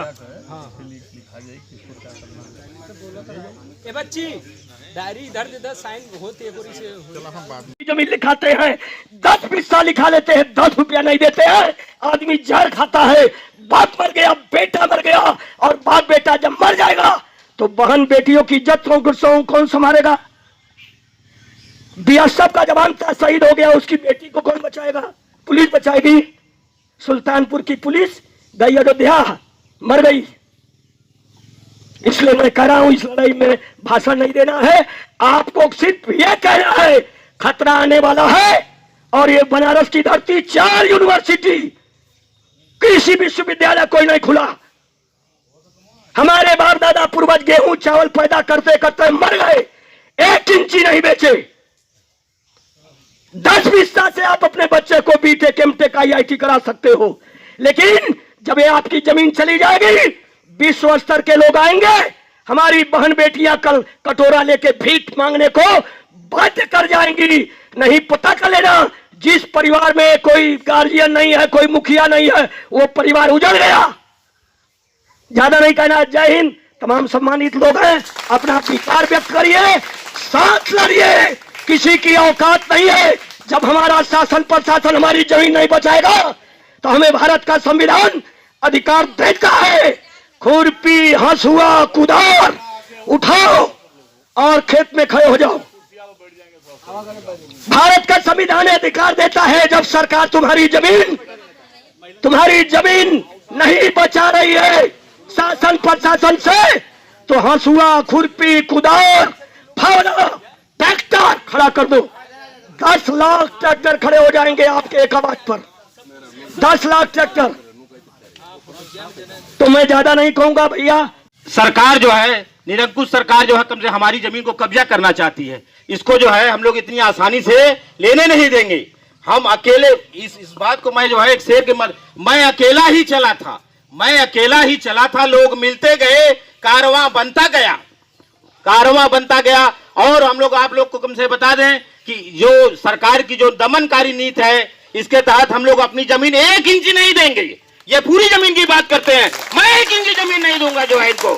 अच्छा लिखा जाए किसको क्या करना है। ए बच्ची डायरी इधर दे दे, साइन होती है पूरी से। जमीन लिखाते हैं 10 पैसा लिखा लेते हैं, 10 रुपया नहीं देते हैं। आदमी जहर खाता है, बाप मर गया, बेटा मर गया, और बाप बेटा जब मर जाएगा तो बहन बेटियों की इज्जत कौन संभालेगा? बीएसएफ का जवान था, शहीद हो गया, उसकी बेटी को कौन बचाएगा? पुलिस बचाएगी। सुल्तानपुर की पुलिस गई अयोध्या, मर गई। इसलिए मैं कह रहा हूं, इस लड़ाई में भाषण नहीं देना है, आपको सिर्फ यह कहना है खतरा आने वाला है। और ये बनारस की धरती 4 यूनिवर्सिटी, कृषि विश्वविद्यालय कोई नहीं खुला। हमारे बाप दादा पूर्वज गेहूं चावल पैदा करते करते मर गए, 1 इंची नहीं बेचे। 10 पैसा से आप अपने बच्चे को बीटेक एमटेक IIT करा सकते हो, लेकिन जब ये आपकी जमीन चली जाएगी, विश्व स्तर के लोग आएंगे, हमारी बहन बेटियां कल कटोरा लेके भीख मांगने को बाध्य कर जाएंगी। नहीं, पता कर लेना, जिस परिवार में कोई गार्जियन नहीं है, कोई मुखिया नहीं है, वो परिवार उजड़ गया। ज्यादा नहीं कहना। जय हिंद। तमाम सम्मानित लोग हैं, अपना विचार व्यक्त करिए, साथ लड़िए, किसी की औकात नहीं है। जब हमारा शासन प्रशासन हमारी जमीन नहीं बचाएगा तो हमें भारत का संविधान अधिकार देता है। खुरपी, हंसुआ, कुदार उठाओ और खेत में खड़े हो जाओ। भारत का संविधान अधिकार देता है, जब सरकार तुम्हारी जमीन नहीं बचा रही है शासन प्रशासन से, तो हंसुआ, खुरपी, कुदार, फावड़ा, ट्रैक्टर खड़ा कर दो। 10 लाख ट्रैक्टर खड़े हो जाएंगे आपके एक आवाज पर, 10 लाख ट्रैक्टर। तो मैं ज्यादा नहीं कहूंगा भैया। सरकार जो है, निरंकुश सरकार जो है, कम से हमारी जमीन को कब्जा करना चाहती है। इसको जो है हम लोग इतनी आसानी से लेने नहीं देंगे। हम अकेले इस बात को, मैं जो है एक शेर के मैं अकेला ही चला था, लोग मिलते गए, कारवां बनता गया। और हम लोग आप लोग को कम से बता दें कि जो सरकार की जो दमनकारी नीति है, इसके तहत हम लोग अपनी जमीन 1 इंच नहीं देंगे। ये पूरी जमीन की बात करते हैं, मैं 1 इंच जमीन नहीं दूंगा जो है इनको।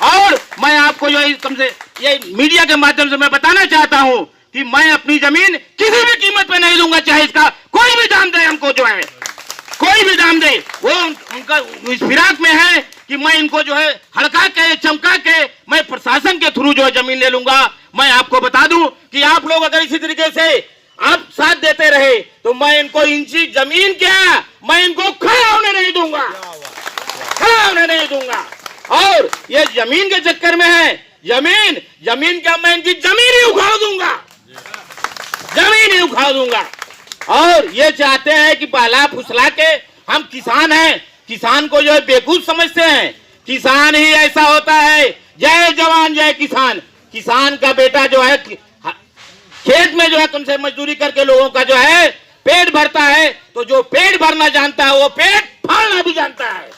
और मैं आपको जो है कम से ये मीडिया के माध्यम से मैं बताना चाहता हूं कि मैं अपनी जमीन किसी भी कीमत पे नहीं दूंगा, चाहे इसका कोई भी दाम दे हमको, जो है कोई भी दाम दे। वो उनका इस फिराक में है कि मैं इनको जो है हड़का के, चमका के, मैं प्रशासन के थ्रू जो है जमीन ले लूंगा। मैं आपको बता दूं कि आप लोग अगर इसी तरीके से आप साथ देते रहे तो मैं इनको इंची जमीन क्या, मैं इनको खड़ा होने नहीं दूंगा। और ये जमीन के चक्कर में है, जमीन क्या, मैं इनकी जमीन ही उखाड़ दूंगा। और ये चाहते हैं कि बहला फुसला के, हम किसान हैं, किसान को जो है बेवकूफ समझते हैं। किसान ही ऐसा होता है, जय जवान जय किसान। किसान का बेटा जो है खेत में जो है कम से मजदूरी करके लोगों का जो है पेट भरता है, तो जो पेट भरना जानता है वो पेट फाड़ना भी जानता है।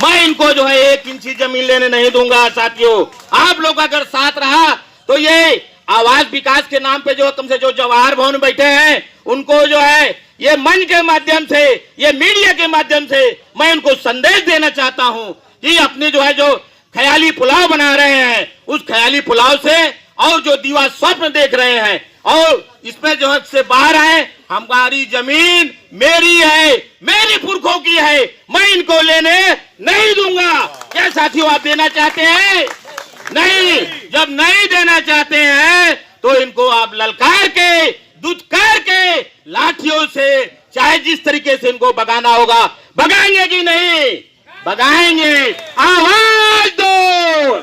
मैं इनको जो है 1 इंची जमीन लेने नहीं दूंगा। साथियों, आप लोग अगर साथ रहा तो ये आवास विकास के नाम पे जो कम से जो जवाहर भवन बैठे हैं, उनको जो है ये मंच के माध्यम से, ये मीडिया के माध्यम से मैं उनको संदेश देना चाहता हूं कि अपने जो है जो ख्याली पुलाव बना रहे हैं, उस ख्याली पुलाव से और जो दीवा स्वप्न देख रहे हैं, और इसमें जो है से बाहर आए। हमारी जमीन मेरी है, मेरी पुरखों की है, मैं इनको लेने नहीं दूंगा। क्या साथियों, आप देना चाहते हैं? नहीं। जब नहीं देना चाहते हैं तो इनको आप ललकार के, दुत्कार के, लाठियों से, चाहे जिस तरीके से इनको भगाना होगा, भगाएंगे कि नहीं? भगाएंगे। आवाज दो,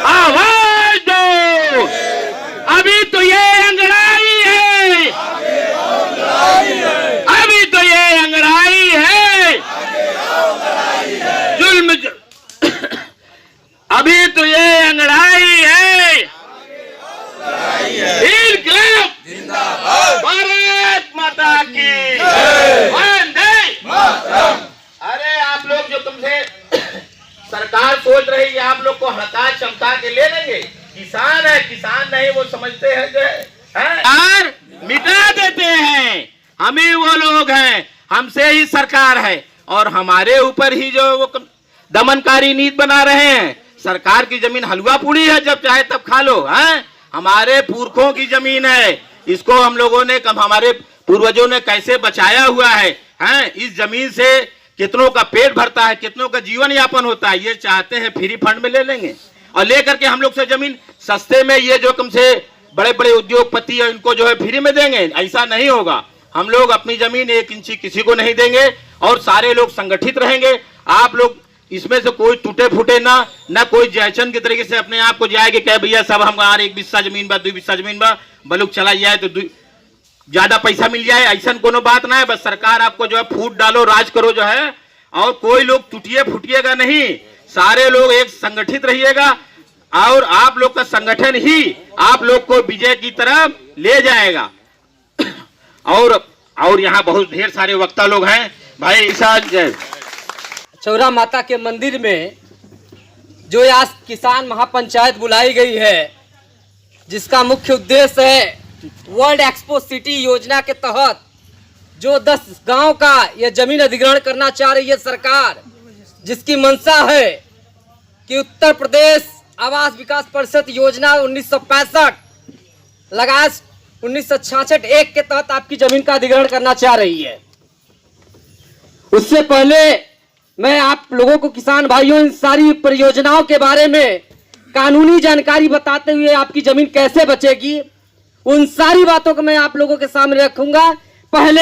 आवाज दो। अभी तो ये अंगड़ाई है, अभी तो ये अंगड़ाई है, जुल्म अभी तो ये अंगड़ाई है। इनकलाब जिंदाबाद, भारत माता की वंदे मातरम। अरे आप लोग जो तुमसे सरकार सोच रही है आप लोग को हड़का चमका के ले लेंगे, किसान है, किसान नहीं वो समझते हैं जो है मिटा देते हैं। हम ही वो लोग हैं, हमसे ही सरकार है और हमारे ऊपर ही जो वो दमनकारी नीति बना रहे हैं। सरकार की जमीन हलवा पूड़ी है, जब चाहे तब खा लो। हैं, हमारे पुरखों की जमीन है, इसको हम लोगों ने हमारे पूर्वजों ने कैसे बचाया हुआ है। हैं, इस जमीन से कितनों का पेट भरता है, कितनों का जीवन यापन होता है। ये चाहते हैं फ्री फंड में ले लेंगे और लेकर के हम लोग से जमीन सस्ते में, ये जो कम से बड़े बड़े उद्योगपति है इनको जो है फ्री में देंगे। ऐसा नहीं होगा। हम लोग अपनी जमीन 1 इंची किसी को नहीं देंगे और सारे लोग संगठित रहेंगे। आप लोग इसमें से कोई टूटे फूटे ना कोई जयचंद के तरीके से अपने आप को जाए कि कहे भैया सब हम 1 बिस्सा जमीन बा 2 बिस्सा जमीन बा बलुक चला जाए तो ज्यादा पैसा मिल जाए, ऐसा कोनो बात ना है। बस सरकार आपको जो है फूट डालो, राज करो जो है, और कोई लोग टूटिए फूटिएगा नहीं, सारे लोग एक संगठित रहिएगा और आप लोग का संगठन ही आप लोग को विजय की तरफ ले जाएगा। और यहाँ बहुत ढेर सारे वक्ता लोग हैं भाई। ईसा चौरा माता के मंदिर में जो आज किसान महापंचायत बुलाई गई है, जिसका मुख्य उद्देश्य है वर्ल्ड एक्सपो सिटी योजना के तहत जो 10 गांव का यह जमीन अधिग्रहण करना चाह रही है सरकार, जिसकी मंशा है कि उत्तर प्रदेश आवास विकास परिषद योजना 1965 लगा 1966 एक के तहत आपकी जमीन का अधिग्रहण करना चाह रही है। उससे पहले मैं आप लोगों को, किसान भाइयों, इन सारी परियोजनाओं के बारे में कानूनी जानकारी बताते हुए आपकी जमीन कैसे बचेगी, उन सारी बातों को मैं आप लोगों के सामने रखूंगा। पहले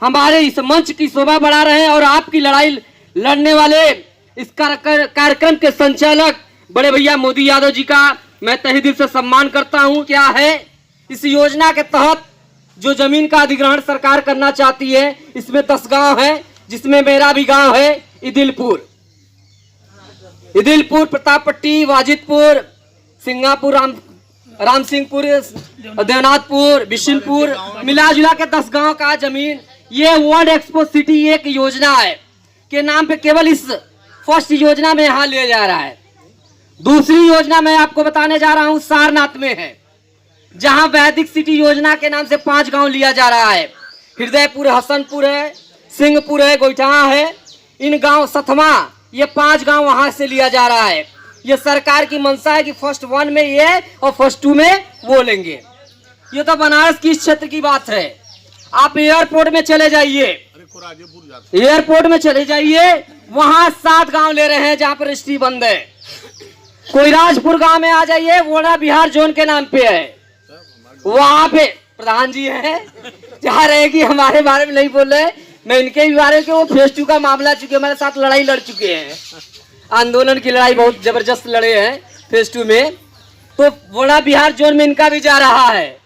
हमारे इस मंच की शोभा बढ़ा रहे हैं और आपकी लड़ाई लड़ने वाले इस कार्यक्रम के संचालक बड़े भैया मोदी यादव जी का मैं तहे दिल से सम्मान करता हूं। क्या है इस योजना के तहत जो जमीन का अधिग्रहण सरकार करना चाहती है, इसमें 10 गांव है, जिसमें मेरा भी गांव है इदिलपुर, प्रतापपट्टी, वाजिदपुर, सिंगापुर, राम सिंहपुर, देवनाथपुर, बिशनपुर, मिला जुला के 10 गांव का जमीन ये वर्ल्ड एक्सपो सिटी एक योजना है के नाम पे केवल इस फर्स्ट योजना में यहाँ लिया जा रहा है। दूसरी योजना मैं आपको बताने जा रहा हूँ सारनाथ में है, जहां वैदिक सिटी योजना के नाम से 5 गांव लिया जा रहा है। हृदयपुर, हसनपुर है, सिंहपुर है, गोइठा है, इन गांव सतमा, ये 5 गांव वहां से लिया जा रहा है। ये सरकार की मंशा है कि फर्स्ट 1 में ये और फर्स्ट 2 में वो लेंगे। ये तो बनारस की क्षेत्र की बात है। आप एयरपोर्ट में चले जाइए, एयरपोर्ट में चले जाइए, वहां 7 गांव ले रहे हैं जहां पर रजिस्ट्री बंद है। कोईराजपुर गांव में आ जाइए, वोड़ा बिहार जोन के नाम पे है, वहां पे प्रधान जी हैं, चाह रहे कि हमारे बारे में नहीं बोल रहे, मैं इनके भी बारे में, वो फेज 2 का मामला चुके, हमारे साथ लड़ाई लड़ चुके हैं, आंदोलन की लड़ाई बहुत जबरदस्त लड़े हैं फेज 2 में। तो वोड़ा बिहार जोन में इनका भी जा रहा है।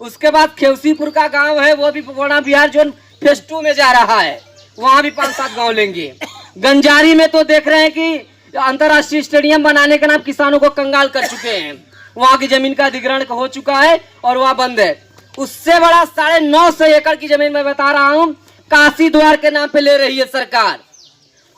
उसके बाद खेवसीपुर का गांव है, वो भी वोड़ा बिहार जोन फेज 2 में जा रहा है, वहां भी 5-7 गांव लेंगे। गंजारी में तो देख रहे हैं कि अंतरराष्ट्रीय स्टेडियम बनाने के नाम किसानों को कंगाल कर चुके हैं, वहां की जमीन का अधिग्रहण हो चुका है और वहां बंद है। उससे बड़ा 950 एकड़ की जमीन मैं बता रहा हूं, काशी द्वार के नाम पे ले रही है सरकार।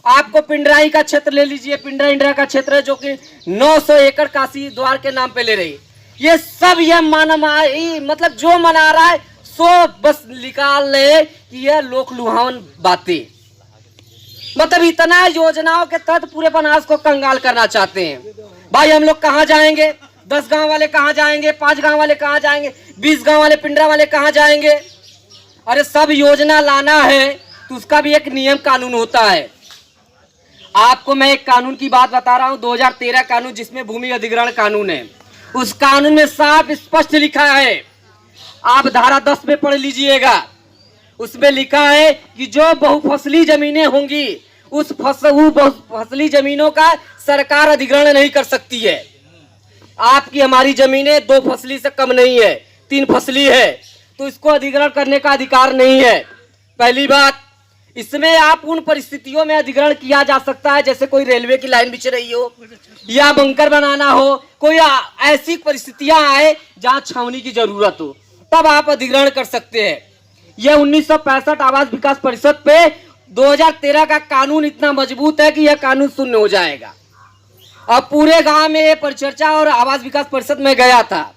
आपको पिंडराई का क्षेत्र ले लीजिए, पिंडरा इंडिया का क्षेत्र है जो कि 900 एकड़ काशी द्वार के नाम पे ले रही। ये सब ये मनमाई, मतलब जो मना रहा है सो बस निकाल ले कि यह लोक लुभावन बातें, मतलब इतना योजनाओं के तहत पूरे बनारस को कंगाल करना चाहते हैं। भाई हम लोग कहाँ जाएंगे? 10 गांव वाले कहाँ जाएंगे? 5 गांव वाले कहाँ जाएंगे? 20 गांव वाले पिंडरा वाले कहाँ जाएंगे? अरे सब योजना लाना है तो उसका भी एक नियम कानून होता है। आपको मैं एक कानून की बात बता रहा हूं, 2013 कानून, जिसमें भूमि अधिग्रहण कानून है। उस कानून में साफ स्पष्ट लिखा है, आप धारा 10 में पढ़ लीजिएगा, उसमें लिखा है कि जो बहुफसली जमीनें होंगी उस बहुफसली जमीनों का सरकार अधिग्रहण नहीं कर सकती है। आपकी हमारी जमीनें 2 फसली से कम नहीं है, 3 फसली है, तो इसको अधिग्रहण करने का अधिकार नहीं है। पहली बात, इसमें आप उन परिस्थितियों में अधिग्रहण किया जा सकता है जैसे कोई रेलवे की लाइन बिछ रही हो या बंकर बनाना हो, कोई ऐसी परिस्थितियां आए जहां छावनी की जरूरत हो, तब आप अधिग्रहण कर सकते हैं। यह 1965 आवास विकास परिषद पे 2013 का कानून इतना मजबूत है कि यह कानून शून्य हो जाएगा। अब पूरे गांव में परिचर्चा और आवास विकास परिषद में गया था,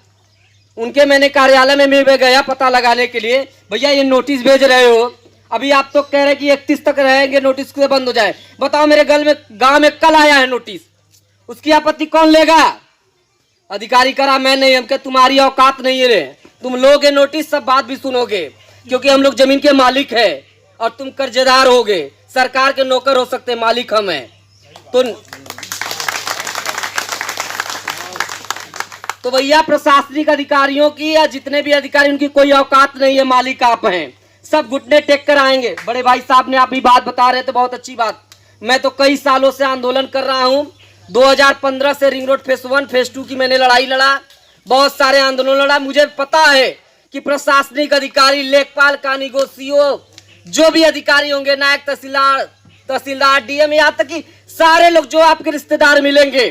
उनके मैंने कार्यालय में मैं गया पता लगाने के लिए, भैया ये नोटिस भेज रहे हो, अभी आप तो कह रहे कि 31 तक रहेंगे, नोटिस से बंद हो जाए। बताओ, मेरे गांव में कल आया है नोटिस, उसकी आपत्ति कौन लेगा? अधिकारी करा, मैं नहीं। हम कह तुम्हारी औकात नहीं है रे, तुम लोगे नोटिस, सब बात भी सुनोगे, क्योंकि हम लोग जमीन के मालिक है और तुम कर्जदार होगे, सरकार के नौकर हो सकते, मालिक हम हैं। तो भैया प्रशासनिक अधिकारियों की या जितने भी अधिकारी, उनकी कोई औकात नहीं है, मालिक आप हैं। सब घुटने टेक कर आएंगे। बड़े भाई साहब ने अपनी बात बता रहे थे, बहुत अच्छी बात। मैं तो कई सालों से आंदोलन कर रहा हूं। 2015 से रिंग रोड फेज 1 फेज 2 की मैंने लड़ाई लड़ा, बहुत सारे आंदोलन लड़ा। मुझे पता है कि प्रशासनिक अधिकारी, लेखपाल, कानूनी सीओ, जो भी अधिकारी होंगे, नायक तहसीलदार, डीएम, यहाँ तक कि सारे लोग जो आपके रिश्तेदार मिलेंगे,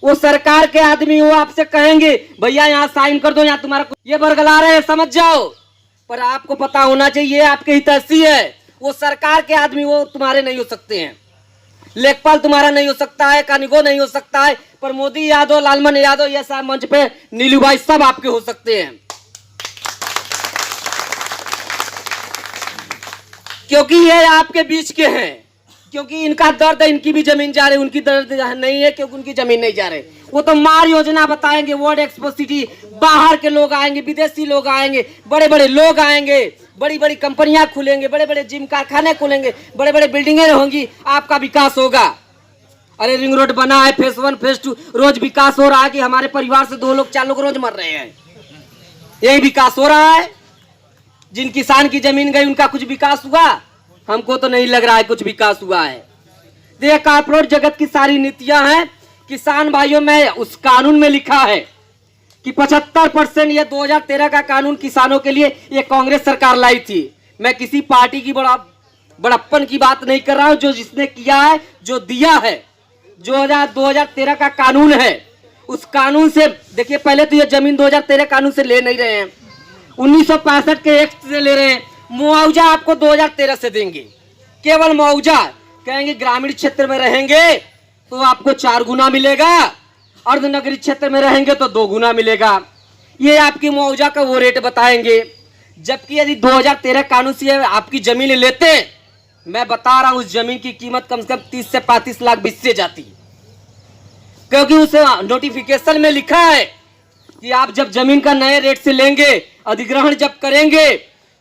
वो सरकार के आदमी, वो आपसे कहेंगे भैया यहाँ साइन कर दो, यहाँ तुम्हारा ये बरगला रहे हैं, समझ जाओ। पर आपको पता होना चाहिए आपके हितैषी है, वो सरकार के आदमी, वो तुम्हारे नहीं हो सकते हैं। लेखपाल तुम्हारा नहीं हो सकता है, कानिगो नहीं हो सकता है, पर मोदी यादव, लालमन यादव, ये सब मंच पे नीलू भाई सब आपके हो सकते हैं, क्योंकि ये आपके बीच के हैं। क्योंकि इनका दर्द है, इनकी भी जमीन जा रही, उनकी दर्द नहीं है क्योंकि उनकी जमीन नहीं जा रही। वो तो मार योजना बताएंगे, वर्ल्ड एक्सपो सिटी, बाहर के लोग आएंगे, विदेशी लोग आएंगे, बड़े बड़े लोग आएंगे, बड़ी बड़ी कंपनियां खुलेंगे, बड़े बड़े जिम कारखाने खुलेंगे, बड़े बड़े बिल्डिंगें होंगी, आपका विकास होगा। अरे रिंग रोड बना है, फेज 1 फेज 2, रोज विकास हो रहा है कि हमारे परिवार से 2 लोग 4 लोग रोज मर रहे हैं, यही विकास हो रहा है? जिन किसान की जमीन गई उनका कुछ विकास हुआ? हमको तो नहीं लग रहा है कुछ विकास हुआ है। देखिए, कॉर्पोरेट जगत की सारी नीतियां हैं। किसान भाइयों में उस कानून में लिखा है कि 75%, ये 2013 का कानून किसानों के लिए ये कांग्रेस सरकार लाई थी। मैं किसी पार्टी की बड़प्पन की बात नहीं कर रहा हूं, जो जिसने किया है, जो दिया है, जो 2013 का कानून है, उस कानून से देखिए, पहले तो ये जमीन 2013 कानून से ले नहीं रहे हैं, 1965 के एक्ट से ले रहे हैं। मुआवजा आपको 2013 से देंगे, केवल मुआवजा। कहेंगे ग्रामीण क्षेत्र में रहेंगे तो आपको 4 गुना मिलेगा, अर्धनगरीय क्षेत्र में रहेंगे तो 2 गुना मिलेगा। ये आपकी मुआवजा का वो रेट बताएंगे। जबकि यदि 2013 कानून से आपकी जमीन लेते, मैं बता रहा हूं, उस जमीन की कीमत कम से कम 30 से 35 लाख बीच से जाती, क्योंकि उस नोटिफिकेशन में लिखा है कि आप जब जमीन का नए रेट से लेंगे, अधिग्रहण जब करेंगे,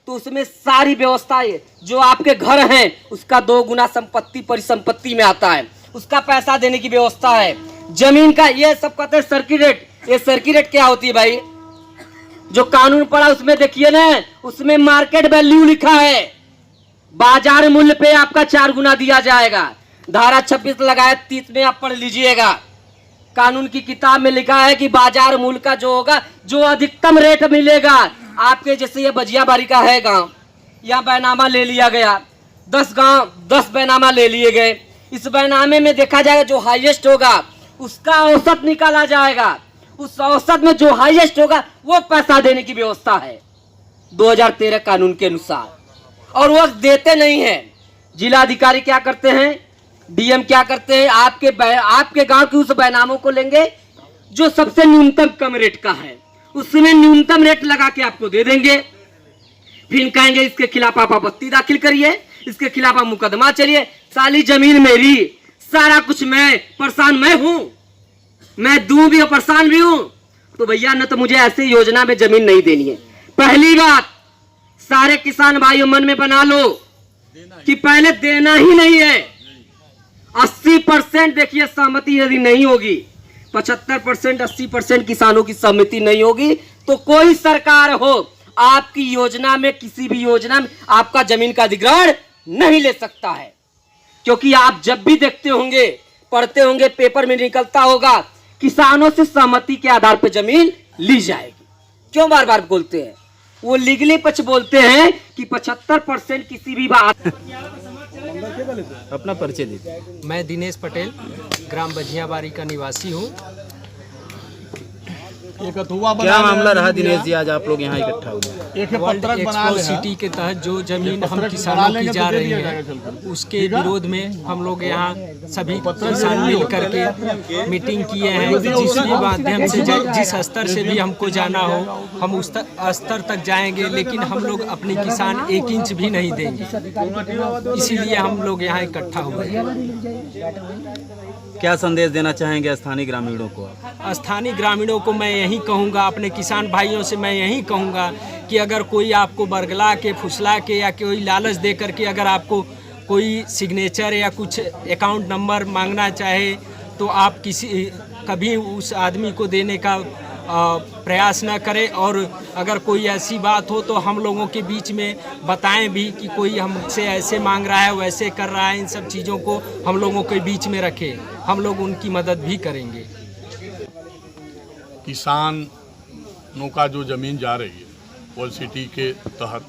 तो उसमें सारी व्यवस्थाएं, जो आपके घर हैं उसका 2 गुना संपत्ति परिसंपत्ति में आता है, उसका पैसा देने की व्यवस्था है। जमीन का ये सब कहते हैं सर्किट रेट। ये सर्किट रेट क्या होती है भाई? जो कानून पढ़ा उसमें देखिए ना, उसमें मार्केट वैल्यू लिखा है, बाजार मूल्य पे आपका 4 गुना दिया जाएगा। धारा 26 लगाए 30 में आप पढ़ लीजिएगा, कानून की किताब में लिखा है कि बाजार मूल्य का जो होगा, जो अधिकतम रेट मिलेगा आपके। जैसे ये बजियाबारी का है गांव, यहाँ बैनामा ले लिया गया, 10 बैनामा ले लिए गए। इस बैनामे में देखा जाएगा जो हाईएस्ट होगा उसका औसत निकाला जाएगा, उस औसत में जो हाईएस्ट होगा वो पैसा देने की व्यवस्था है 2013 कानून के अनुसार। और वो देते नहीं है। जिला अधिकारी क्या करते हैं, डीएम क्या करते हैं, आपके गांव के उस बैनामों को लेंगे जो सबसे न्यूनतम कम रेट का है, उसमें न्यूनतम रेट लगा के आपको दे देंगे। फिर कहेंगे इसके खिलाफ आप आपत्ति दाखिल करिए, इसके खिलाफ आप मुकदमा चलिए। साली जमीन मेरी, सारा कुछ मैं, परेशान मैं हूं, मैं दूं भी और परेशान भी हूं। तो भैया न तो मुझे ऐसी योजना में जमीन नहीं देनी है। पहली बात सारे किसान भाइयों मन में बना लो कि पहले देना ही नहीं है। 80% देखिए सहमति यदि नहीं होगी, 75% 80% किसानों की सहमति नहीं होगी, तो कोई सरकार हो आपकी योजना में, किसी भी योजना में आपका जमीन का अधिग्रहण नहीं ले सकता है। क्योंकि आप जब भी देखते होंगे, पढ़ते होंगे, पेपर में निकलता होगा, किसानों से सहमति के आधार पर जमीन ली जाएगी। क्यों बार बार बोलते हैं? वो लीगली पक्ष बोलते हैं कि 75% किसी भी बात। अपना परिचय दीजिए। मैं दिनेश पटेल, ग्राम बजियाबारी का निवासी हूँ। क्या मामला रहा दिनेश जी, आज आप लोग यहाँ इकट्ठा हुए? वर्ल्ड एक्सपो सिटी के तहत जो जमीन हम किसानों की जा रही है उसके विरोध में हम लोग यहाँ सभी किसान मिल करके मीटिंग किए हैं। जिस भी माध्यम से जिस स्तर से भी हमको जाना हो हम उस स्तर तक जाएंगे, लेकिन हम लोग अपने किसान 1 इंच भी नहीं देंगे। इसीलिए हम लोग यहाँ इकट्ठा हुए हैं। क्या संदेश देना चाहेंगे स्थानीय ग्रामीणों को? स्थानीय ग्रामीणों को मैं यही कहूँगा, अपने किसान भाइयों से मैं यही कहूँगा कि अगर कोई आपको बरगला के, फुसला के या कोई लालच दे करके अगर आपको कोई सिग्नेचर या कुछ अकाउंट नंबर मांगना चाहे तो आप कभी उस आदमी को देने का प्रयास न करें। और अगर कोई ऐसी बात हो तो हम लोगों के बीच में बताएं भी कि कोई हमसे ऐसे मांग रहा है, वैसे कर रहा है। इन सब चीज़ों को हम लोगों के बीच में रखें, हम लोग उनकी मदद भी करेंगे। किसानों का जो ज़मीन जा रही है वर्ल्ड सिटी के तहत,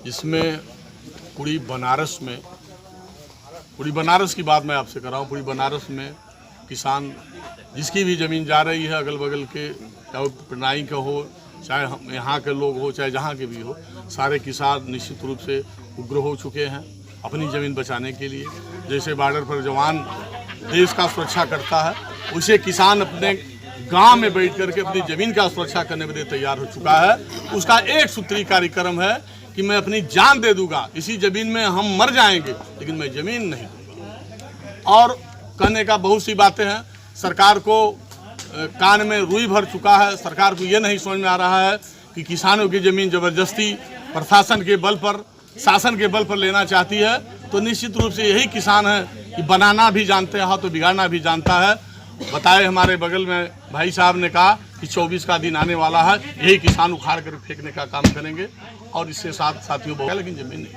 इसमें पूरी बनारस की बात मैं आपसे कर रहा हूँ। पूरी बनारस में किसान जिसकी भी ज़मीन जा रही है, अगल बगल के, चाहे पिनाई का हो, चाहे हम यहाँ के लोग हो, चाहे जहाँ के भी हो, सारे किसान निश्चित रूप से उग्र हो चुके हैं अपनी ज़मीन बचाने के लिए। जैसे बॉर्डर पर जवान देश का सुरक्षा करता है, उसे किसान अपने गांव में बैठ करके अपनी ज़मीन का सुरक्षा करने के लिए तैयार हो चुका है। उसका एक सूत्री कार्यक्रम है कि मैं अपनी जान दे दूंगा, इसी ज़मीन में हम मर जाएंगे लेकिन मैं ज़मीन नहीं दूंगा। और कहने का बहुत सी बातें हैं। सरकार को कान में रुई भर चुका है। सरकार को ये नहीं समझ में आ रहा है कि किसानों की ज़मीन ज़बरदस्ती प्रशासन के बल पर, शासन के बल पर लेना चाहती है। तो निश्चित रूप से यही किसान है कि बनाना भी जानते हैं तो बिगाड़ना भी जानता है। बताए हमारे बगल में भाई साहब ने कहा कि 24 का दिन आने वाला है, यही किसान उखाड़ कर फेंकने का काम करेंगे और इससे साथियों लेकिन ज़मीन नहीं।